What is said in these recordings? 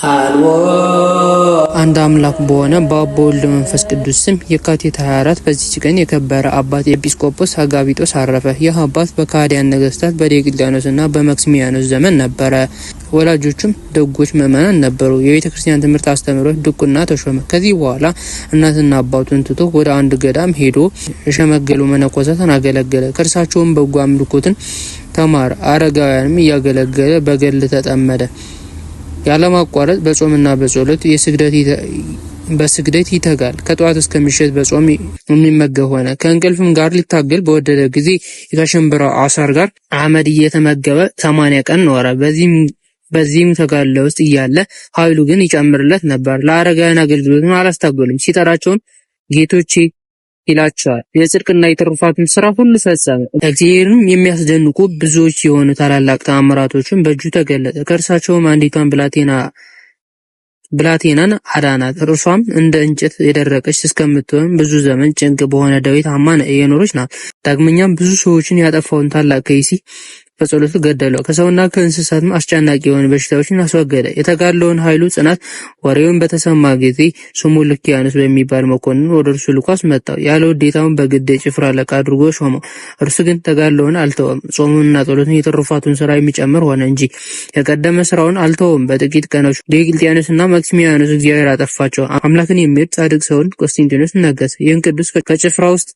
አልቦ አንድ አምላክ በሆነ በአብ በወልድ መንፈስ ቅዱስ ስም የካቲት 24 በዚች ቀን የከበረ አባት ኤጲስቆጶስ አጋቢጦስ አረፈ። ይህ አባት በካህዲያን ነገስታት በዲዮቅልጥያኖስና በመክስሚያኖስ ዘመን ነበረ። ወላጆቹም ደጎች ምዕመናን ነበሩ። የቤተ ክርስቲያን ትምህርት አስተምሮ ድቁና ተሾመ። ከዚህ በኋላ እናትና አባቱን ትቶ ወደ አንድ ገዳም ሄዶ የሸመገሉ መነኮሳትን አገለገለ። ከእርሳቸውም በጎ አምልኮትን ተማረ። አረጋውያንም እያገለገለ በገድል ተጠመደ። ያለማቋረጥ በጾምና በጸሎት በስግደት ይተጋል። ከጧት እስከ ምሽት በጾም የሚመገብ ሆነ። ከእንቅልፍም ጋር ሊታገል በወደደ ጊዜ ከሽምብራው አሳር ጋር አመድ እየተመገበ 80 ቀን ኖረ። በዚህም ተጋድሎ ውስጥ እያለ ኃይሉ ግን ይጨምርለት ነበር። ለአረጋውያን አገልግሎትን አላስታገሉም። ሲጠራቸውም ጌቶቼ ይላቸዋል። የጽድቅና የትሩፋትን ስራ ሁሉ ፈጸመ። እግዚአብሔርም የሚያስደንቁ ብዙዎች የሆኑ ታላላቅ ተአምራቶችን በእጁ ተገለጠ። ከእርሳቸውም አንዲቷን ብላቴናን አዳናት። እርሷም እንደ እንጨት የደረቀች እስከምትሆን ብዙ ዘመን ጭንቅ በሆነ ደዌ ታማ የኖረች ናት። ዳግመኛም ብዙ ሰዎችን ያጠፋውን ታላቅ ከይሲ በጸሎቱ ገደለው። ከሰውና ከእንስሳትም አስጨናቂ የሆኑ በሽታዎችን አስወገደ። የተጋድሎውን ኃይሉ ጽናት ወሬውን በተሰማ ጊዜ ስሙ ልኪያኖስ በሚባል መኮንን ወደ እርሱ ልኮ አስመጣው። ያለ ውዴታውን በግድ የጭፍራ አለቃ አድርጎ ሾመው። እርሱ ግን ተጋድሎውን አልተወም። ጾሙንና ጸሎቱን የትሩፋቱን ስራ የሚጨምር ሆነ እንጂ የቀደመ ስራውን አልተወም። በጥቂት ቀኖች ዲዮቅልጥያኖስና መክስሚያኖስ እግዚአብሔር አጠፋቸው። አምላክን የሚወድ ጻድቅ ሰውን ቆስጠንጢኖስ ነገሰ። ይህን ቅዱስ ከጭፍራ ውስጥ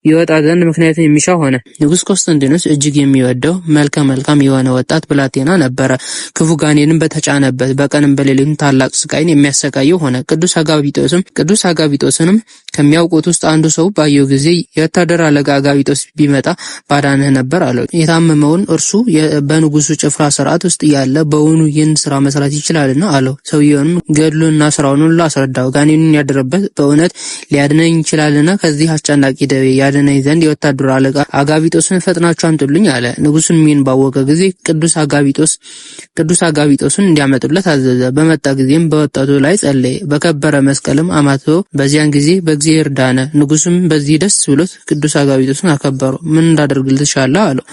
ይወጣ ዘንድ ምክንያቱም የሚሻ ሆነ። ንጉሥ ቆስጠንጢኖስ እጅግ የሚወደው መልከ መልካም የሆነ ወጣት ብላቴና ነበረ። ክፉ ጋኔንም በተጫነበት በቀንም በሌሊትም ታላቅ ስቃይን የሚያሰቃየው ሆነ። ቅዱስ አጋቢጦስንም ከሚያውቁት ውስጥ አንዱ ሰው ባየው ጊዜ የወታደር አለቃ አጋቢጦስ ቢመጣ ባዳንህ ነበር አለው። የታመመውን እርሱ በንጉሱ ጭፍራ ስርዓት ውስጥ ያለ በውኑ ይህን ስራ መስራት ይችላልና አለው። ሰውየውንም ገድሉንና ስራውን ሁሉ አስረዳው። ጋኔኑን ያደረበት በእውነት ሊያድነኝ ይችላልና ከዚህ አስጨናቂ ደዌ ያድነኝ ዘንድ የወታደሩ አለቃ አጋቢጦስን ፈጥናችሁ አምጡልኝ አለ። ንጉሱም ይህን ባወቀ ጊዜ ቅዱስ አጋቢጦስን እንዲያመጡለት አዘዘ። በመጣ ጊዜም በወጣቱ ላይ ጸለየ። በከበረ መስቀልም አማትቦ በዚያን ጊዜ በእግዚአብሔር ዳነ። ንጉሱም በዚህ ደስ ብሎት ቅዱስ አጋቢጦስን አከበረው። ምን እንዳደርግልህ ትሻለህ አለው።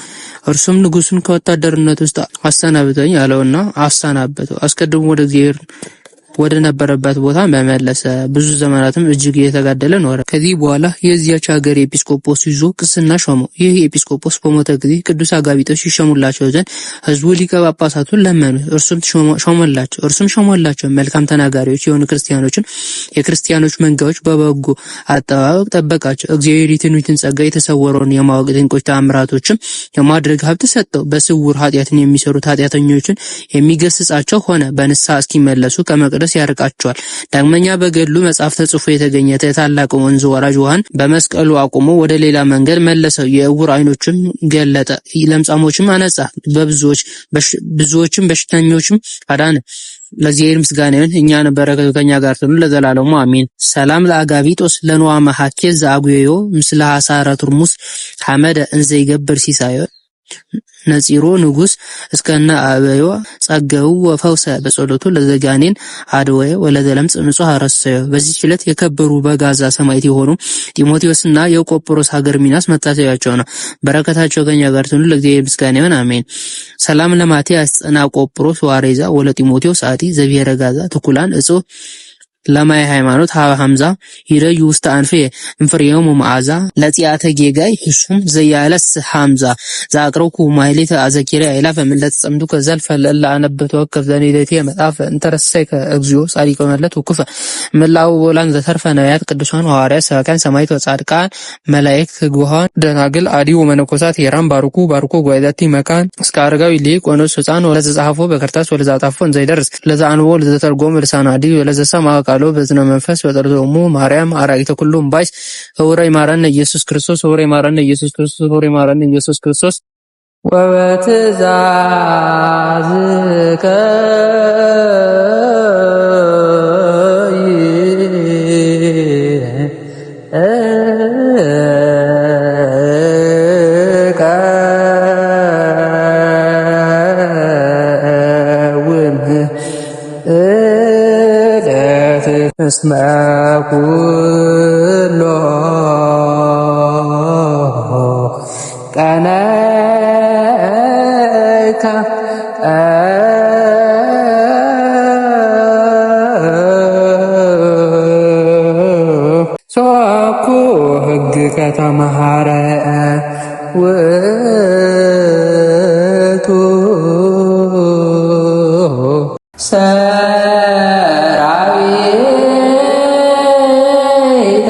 እርሱም ንጉሱን ከወታደርነት ውስጥ አሰናብተኝ አለውና አሰናበተው። አስቀድሞ ወደ እግዚአብሔር ወደ ነበረበት ቦታ መመለሰ። ብዙ ዘመናትም እጅግ እየተጋደለ ኖረ። ከዚህ በኋላ የዚያች ሀገር ኤጲስቆጶስ ይዞ ቅስና ሾመው። ይህ ኤጲስቆጶስ በሞተ ጊዜ ቅዱስ አጋቢጦስ ይሾሙላቸው ዘንድ ሕዝቡ ሊቀ ጳጳሳቱን ለመኑት። እርሱም ሾመላቸው። መልካም ተናጋሪዎች የሆኑ የክርስቲያኖች መንጋዎች በበጎ አጠባበቅ ጠበቃቸው። እግዚአብሔር የትንቢትን ጸጋ የተሰወረውን የማወቅ ድንቆች ተአምራቶችም የማድረግ ሀብት ሰጠው። በስውር ኃጢአትን የሚሰሩት ኃጢአተኞችን የሚገስጻቸው ሆነ። በንስሐ እስኪመለሱ ከመቅደስ ያርቃቸዋል። ዳግመኛ በገድሉ መጽሐፍ ተጽፎ የተገኘ የታላቅ ወንዝ ወራጅ ውሃን በመስቀሉ አቁሞ ወደ ሌላ መንገድ መለሰው። የዕውር ዓይኖችን ገለጠ። ለምጻሞችም አነጻ። ብዙዎችም በሽተኞችም አዳነ። ለእግዚአብሔር ምስጋና ይሁን። እኛን በረከቱ ከኛ ጋር ትኑር ለዘላለሙ አሜን። ሰላም ለአጋቢጦስ ለኖዋ መሐኬዝ ዘአጉዮ ምስለ ሐሳረ ቱርሙስ ሐመደ እንዘ ይገብር ሲሳዮ ነጺሮ ንጉስ እስከነ አበዮ ጸገው ወፈውሰ በጸሎቱ ለዘጋኔን አድወየ ወለዘለምጽ ምጹህ አረሰየ። በዚህ ዕለት የከበሩ በጋዛ ሰማዕት የሆኑ ጢሞቴዎስና የቆጵሮስ ሀገር ሚናስ መታሰቢያቸው ነው። በረከታቸው ከኛ ጋር ትኑር ለእግዚአብሔር ምስጋና ይሁን አሜን። ሰላም ለማቲያስ ጸና ቆጵሮስ ዋሬዛ ወለ ጢሞቴዎስ አቲ ዘብሔረ ጋዛ ትኩላን እጾ ለማይ ሃይማኖት ሐምዛ ይረዩ ውስጥ አንፈ እንፍሬው መዓዛ ለጽያተ ጌጋይ ህሱም ዘያለስ ሐምዛ ዛቅረኩ ማይሌተ አዘኪራ አይላፈ ምለት ጸምዱ ከዘልፈ ለአነበቶ ከፍዘኔ ለቲ መጣፈ እንተረሰይ ከእግዚኦ ጻድቆ መለት ወኩፈ መላው ወላን ዘተርፈ ነቢያት ቅዱሳን ሐዋርያት ሰባክያን ሰማዕታት ወጻድቃን መላእክት ጉሃን ደናግል አዲ ወመነኮሳት የራም ባርኩ ጓይዛቲ መካን እስከ አረጋዊ ሊቅ ወኖስ ሕፃን ወለዘ ጻፎ በከርታስ ወለዘ ጻፎ ዘይደርስ ለዘ አንቦ ለዘ ተርጎም ልሳና አዲ ወለዘ ሰማ ቃሎ በዝነ መንፈስ በጠርቶሙ ማርያም አራቂተ ኩሉም ባይስ ወወራይ ማረነ ኢየሱስ ክርስቶስ ወወራይ ማረነ ኢየሱስ ክርስቶስ ወወራይ ማረነ ኢየሱስ ክርስቶስ ወበትእዛዝከ እስመ ኩሎ ቀነይከ ከተመሃረ ውእቱ ሰራዊተ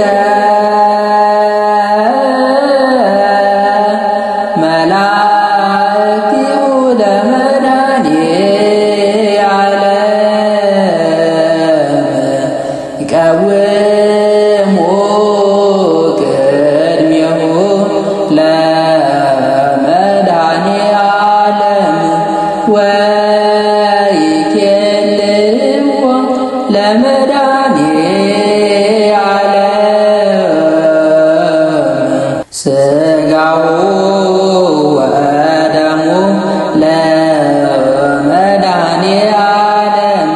መላእክቲሁ ለመድኃኔዓለም ይቀውሙ ቅድሜሁ ለመድኃኔዓለም ወይኬልዎ ለመድኃኔዓለም ሥጋሁ ወደሙ ለመድኃኔዓለም